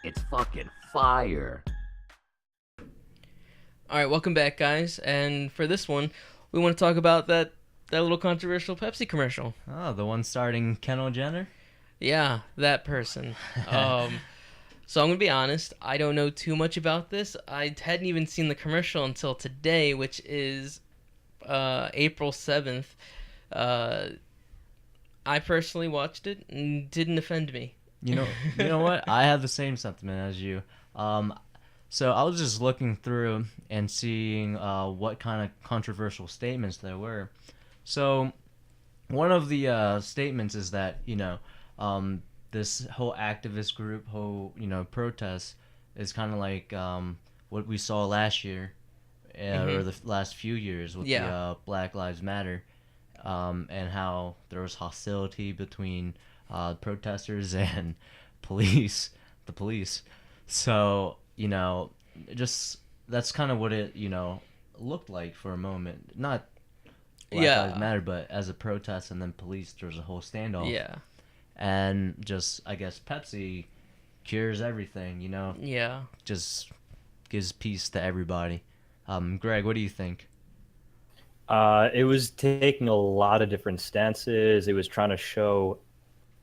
It's fucking fire. All right, welcome back, guys. And for this one, we want to talk about that little controversial Pepsi commercial. Oh, the one starting Kendall Jenner? Yeah, that person. So I'm gonna be honest. I don't know too much about this. I hadn't even seen the commercial until today, which is April 7th. Uh, I personally watched it and didn't offend me. You know, you know what? I have the same sentiment as you. Um, so I was just looking through and seeing what kind of controversial statements there were. So one of the statements is that this whole activist group, whole protest, is kind of like what we saw last year, or the last few years with the Yeah. Black Lives Matter, and how there was hostility between protesters and police, the police. So just that's kind of what it looked like for a moment. Not Black Lives Yeah. Matter, but as a protest, and then police. There was a whole standoff, Yeah. and just I guess Pepsi cures everything. Yeah. Just gives peace to everybody. Greg, what do you think? It was taking a lot of different stances. It was trying to show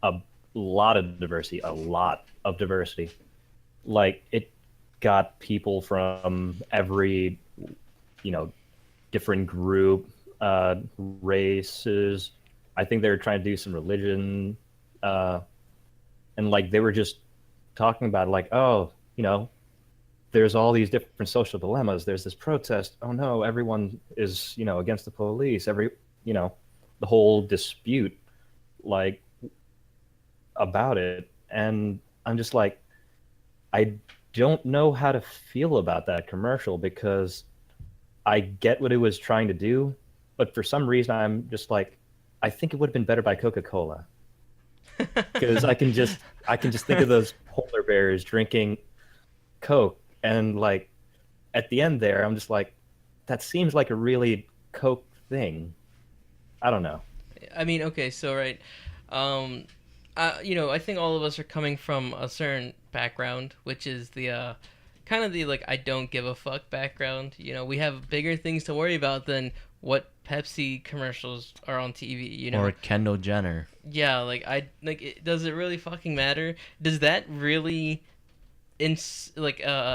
a lot of diversity, a lot of diversity. Like it got people from every, you know, different group, races. I think they were trying to do some religion, uh, and like they were just talking about like, oh, there's all these different social dilemmas. There's this protest. Oh no, everyone is, against the police. You know, the whole dispute, like about it. And I'm just like, I don't know how to feel about that commercial because I get what it was trying to do, but for some reason I'm just like, I think it would have been better by Coca-Cola because I can just think of those polar bears drinking Coke, and like at the end there, I'm just like, that seems like a really Coke thing. I don't know. I mean, okay, so right, um, I think all of us are coming from a certain background, which is the kind of the like I don't give a fuck background. We have bigger things to worry about than what Pepsi commercials are on TV. Or Kendall Jenner? Yeah, does it really fucking matter? Does that really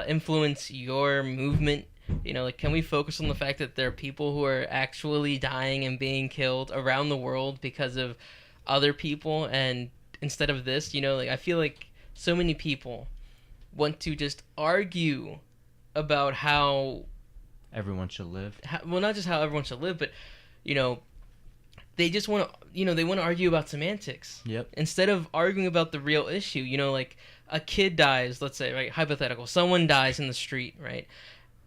influence your movement? Like, can we focus on the fact that there are people who are actually dying and being killed around the world because of other people, and instead of this, like I feel like so many people want to just argue about Everyone should live. well, not just how everyone should live, but you know they just want to they want to argue about semantics Yep. instead of arguing about the real issue. Like a kid dies, let's say, right, hypothetical, someone dies in the street, right,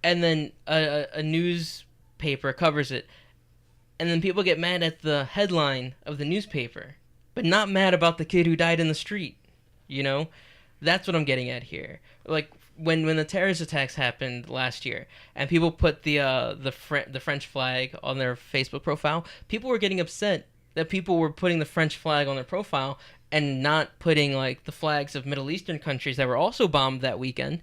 and then a newspaper covers it, and then people get mad at the headline of the newspaper but not mad about the kid who died in the street. you know that's what I'm getting at here. Like when the terrorist attacks happened last year, and people put the French flag on their Facebook profile, people were getting upset that people were putting the French flag on their profile and not putting like the flags of Middle Eastern countries that were also bombed that weekend.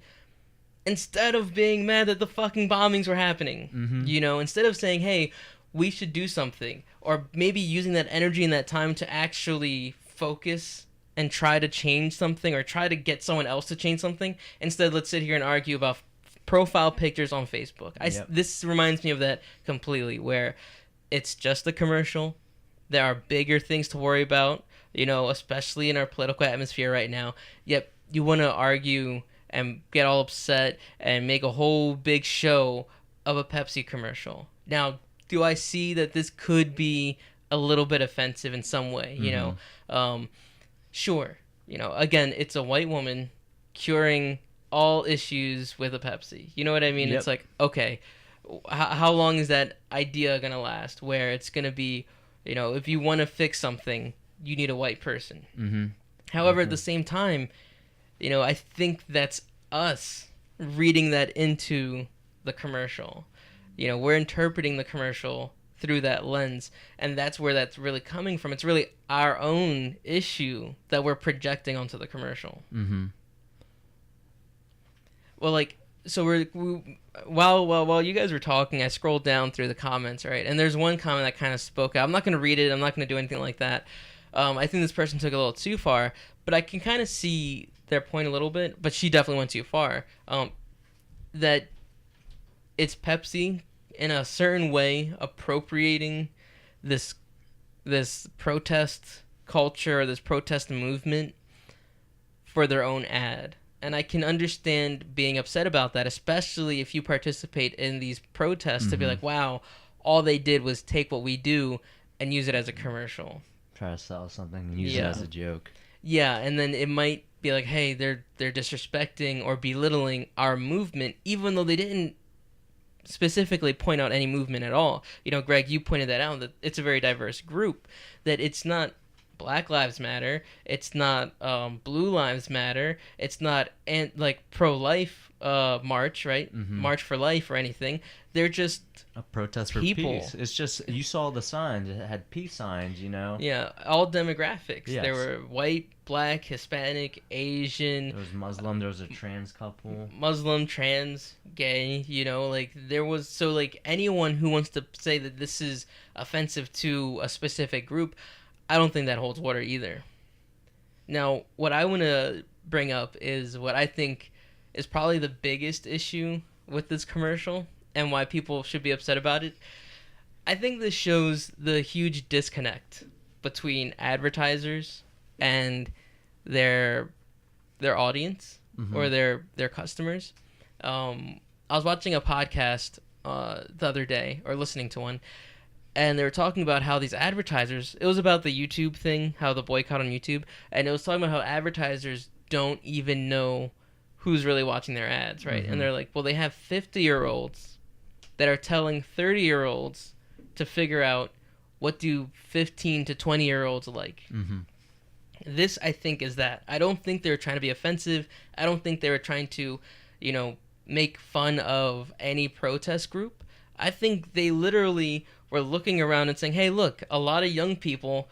Instead of being mad that the fucking bombings were happening, instead of saying, "Hey, we should do something," or maybe using that energy and that time to actually focus and try to change something or try to get someone else to change something. Instead, let's sit here and argue about profile pictures on Facebook. Yep. This reminds me of that completely, where it's just a commercial. There are bigger things to worry about, especially in our political atmosphere right now. Yet you want to argue and get all upset and make a whole big show of a Pepsi commercial. Now, do I see that this could be a little bit offensive in some way? Sure. Again, it's a white woman curing all issues with a Pepsi. You know what I mean? Yep. It's like, okay, how long is that idea going to last where it's going to be, if you want to fix something, you need a white person. Mm-hmm. However, at the same time, I think that's us reading that into the commercial. We're interpreting the commercial through that lens, and that's where that's really coming from. It's really our own issue that we're projecting onto the commercial. Mm-hmm. Well, like, so while you guys were talking, I scrolled down through the comments, right? And there's one comment that kind of spoke out. I'm not going to read it. I'm not going to do anything like that. I think this person took it a little too far, but I can kind of see their point a little bit. But she definitely went too far. That it's Pepsi in a certain way appropriating this protest culture or this protest movement for their own ad. And I can understand being upset about that, especially if you participate in these protests, to be like, wow, all they did was take what we do and use it as a commercial. Try to sell something and use it as a joke. Yeah, and then it might be like, hey, they're disrespecting or belittling our movement, even though they didn't specifically point out any movement at all. You know, Greg, you pointed that out, that it's a very diverse group, that it's not Black Lives Matter, it's not Blue Lives Matter, it's not pro-life march, right? March for Life or anything. They're just a protest for peace. It's just, you saw the signs, it had peace signs, you know? Yeah, all demographics. Yes. There were white, black, Hispanic, Asian. There was Muslim, there was a trans couple. Muslim, trans, gay, you know, like there was, so like anyone who wants to say that this is offensive to a specific group, I don't think that holds water either. Now, what I want to bring up is what I think is probably the biggest issue with this commercial and why people should be upset about it. I think this shows the huge disconnect between advertisers and their audience or their customers. I was watching a podcast the other day, or listening to one, and they were talking about how these advertisers, it was about the YouTube thing, how the boycott on YouTube, and it was talking about how advertisers don't even know who's really watching their ads, right? And they're like, well, they have 50-year-olds that are telling 30-year-olds to figure out what do 15 to 20-year-olds like. This, I think, is that. I don't think they were trying to be offensive. I don't think they were trying to, you know, make fun of any protest group. I think they literally were looking around and saying, hey, look, a lot of young people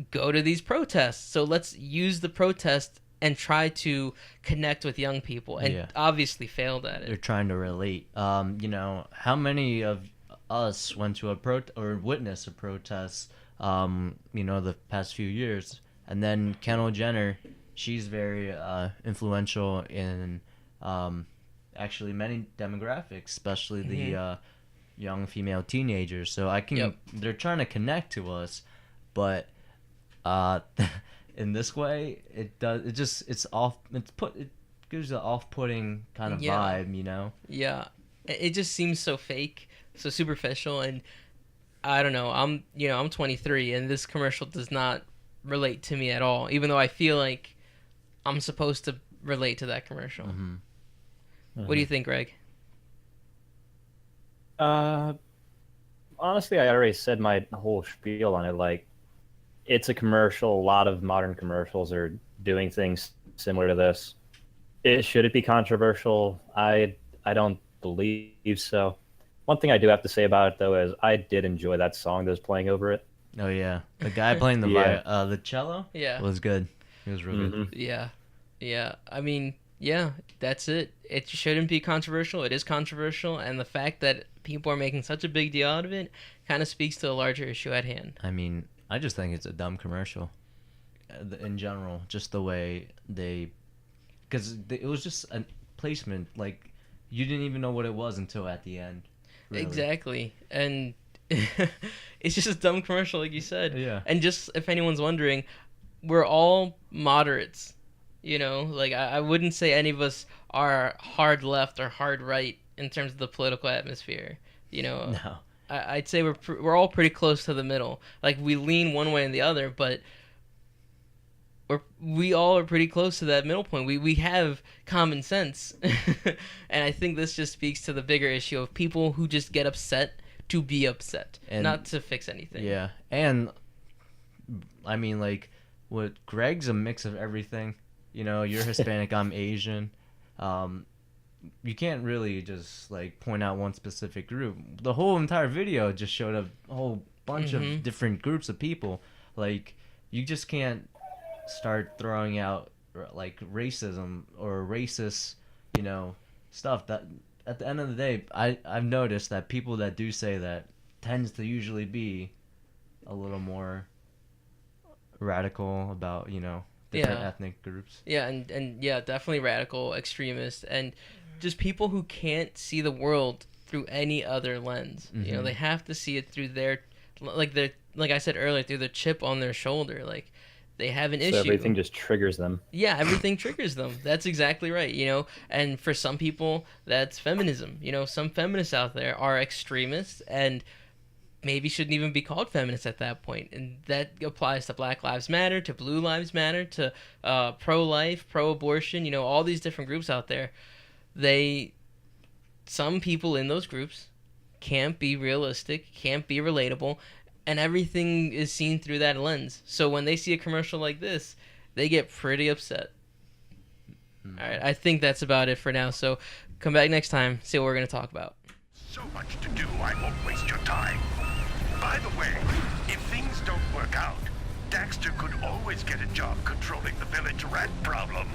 go to these protests, so let's use the protest and try to connect with young people, and obviously failed at it. They're trying to relate. You know, how many of us went to or witnessed a protest, you know, the past few years? And then Kendall Jenner, she's very influential in actually many demographics, especially the young female teenagers. So they're trying to connect to us, but in this way, it gives an off-putting kind of vibe, you know? Yeah, it just seems so fake, so superficial, and I don't know. I'm 23, and this commercial does not relate to me at all, even though I feel like I'm supposed to relate to that commercial. What do you think, Greg? Honestly, I already said my whole spiel on it. Like, it's a commercial. A lot of modern commercials are doing things similar to this. Should it be controversial? I don't believe so. One thing I do have to say about it, though, is I did enjoy that song that was playing over it. Oh yeah, the guy playing the cello. Yeah, was good. It was really good. Yeah. I mean, yeah, that's it. It shouldn't be controversial. It is controversial, and the fact that people are making such a big deal out of it kind of speaks to a larger issue at hand. I mean, I just think it's a dumb commercial. In general, just the way because it was just a placement. Like, you didn't even know what it was until at the end. Really. Exactly, and it's just a dumb commercial, like you said. Yeah. And just if anyone's wondering, we're all moderates. You know, like I wouldn't say any of us are hard left or hard right in terms of the political atmosphere. You know, no. I'd say we're all pretty close to the middle. Like, we lean one way and the other, but we all are pretty close to that middle point. We have common sense, and I think this just speaks to the bigger issue of people who just get upset to be upset, and not to fix anything. Yeah, and I mean, like, what Greg's a mix of everything. You know, you're Hispanic, I'm Asian. You can't really just like point out one specific group. The whole entire video just showed a whole bunch of different groups of people. Like, you just can't start throwing out like racism or racist, you know, stuff that at the end of the day, I've noticed that people that do say that tends to usually be a little more radical about, different Yeah. ethnic groups. Yeah, and yeah, definitely radical extremists and just people who can't see the world through any other lens. Mhm. They have to see it through like I said earlier, through the chip on their shoulder. Like they have an So issue. everything just triggers them. Yeah, everything triggers them. That's exactly right. And for some people, that's feminism. Some feminists out there are extremists and maybe shouldn't even be called feminists at that point. And that applies to Black Lives Matter, to Blue Lives Matter, to pro-life, pro-abortion, all these different groups out there. Some people in those groups can't be realistic, can't be relatable, and everything is seen through that lens. So when they see a commercial like this, they get pretty upset. All right, I think that's about it for now. So come back next time, see what we're going to talk about. So much to do, I won't waste your time. By the way, if things don't work out, Daxter could always get a job controlling the village rat problem.